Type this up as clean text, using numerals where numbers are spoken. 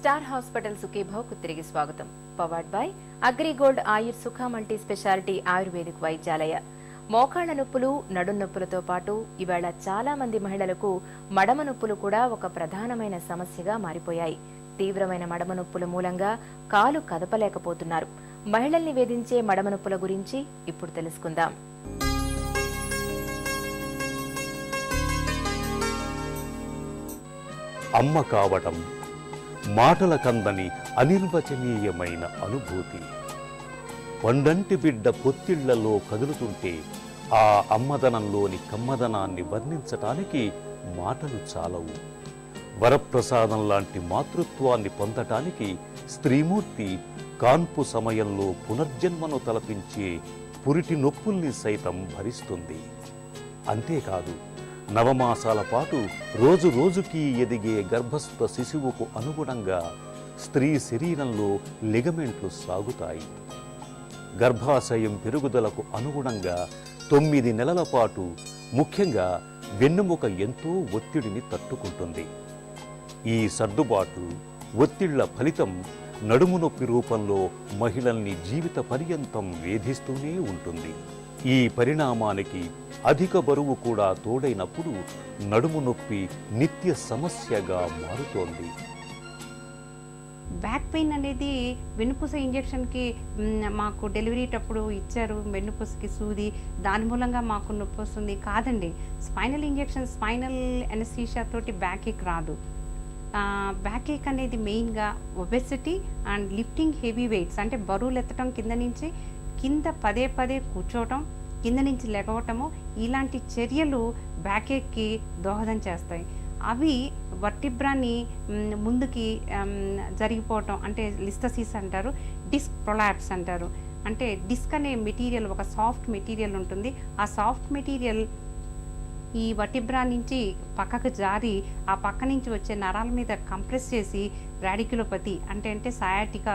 Star hospital సుఖీభావ్కు తిరిగి స్వాగతం. Powered by AgriGold ఆయుర్ సుఖ మల్టీ స్పెషాలిటీ ఆయుర్వేదిక్ వైద్యాలయ. మోకాళ్ల నొప్పులు, నడుం నొప్పులతో పాటు ఇవాళ చాలా మంది మహిళలకు మడమ నొప్పులు కూడా ఒక ప్రధానమైన సమస్యగా మారిపోయాయి. తీవ్రమైన మడమ నొప్పుల మూలంగా కాలు కదపలేకపోతున్నారు. మహిళల్ని వేధించే మడమ నొప్పుల గురించి ఇప్పుడు తెలుసుకుందాం. అమ్మ కావటం మాటల కందని అనిర్వచనీయమైన అనుభూతి. పండంటి బిడ్డ పొత్తిళ్లలో కదులుతుంటే ఆ అమ్మదనంలోని కమ్మదనాన్ని వర్ణించటానికి మాటలు చాలవు. వరప్రసాదం లాంటి మాతృత్వాన్ని పొందటానికి స్త్రీమూర్తి కాన్పు సమయంలో పునర్జన్మను తలపించే పురిటి నొప్పుల్ని సైతం భరిస్తుంది. అంతేకాదు, నవమాసాల పాటు రోజు రోజుకి ఎదిగే గర్భస్థ శిశువుకు అనుగుణంగా స్త్రీ శరీరంలో లిగమెంట్లు సాగుతాయి. గర్భాశయం పెరుగుదలకు అనుగుణంగా 9 నెలల పాటు ముఖ్యంగా వెన్నుముక ఎంతో ఒత్తిడిని తట్టుకుంటుంది. ఈ సర్దుబాటు ఒత్తిళ్ల ఫలితం నడుము నొప్పి రూపంలో మహిళల్ని జీవిత పర్యంతం వేధిస్తూనే ఉంటుంది. ఈ పరిణామానికి అధిక బరువు కూడా తోడైనప్పుడు నడుము నొప్పి నిత్య సమస్యగా మారుతోంది. బ్యాక్ పెయిన్ అనేది వెన్నుపూస ఇంజెక్షన్కి మాకు డెలివరీ అప్పుడు ఇచ్చారు, వెన్నుపూసకి సూది, దాని మూలంగా మాకు నొప్పి వస్తుంది కాదండి. స్పైనల్ ఇంజెక్షన్, స్పైనల్ ఎనస్థీషియా తోటి బ్యాక్ ఏక్ రాదు. బ్యాక్ ఏక్ అనేది మెయిన్గా obesity and lifting heavy weights, అంటే బరువులు ఎత్తడం, కింద పదే పదే కూర్చోవటం, కింద నుంచి లెగవటము, ఇలాంటి చర్యలు బ్యాక్ ఏక్కి దోహదం చేస్తాయి. అవి వర్టిబ్రాని ముందుకి జరిగిపోవటం, అంటే లిస్థసిస్ అంటారు, డిస్క్ ప్రొలాప్స్ అంటారు. అంటే డిస్క్ అనే మెటీరియల్ ఒక సాఫ్ట్ మెటీరియల్ ఉంటుంది. ఆ సాఫ్ట్ మెటీరియల్ ఈ వర్టిబ్రా నుంచి పక్కకు జారి ఆ పక్క నుంచి వచ్చే నరాల మీద కంప్రెస్ చేసి రాడిక్యులోపతి అంటే సయాటికా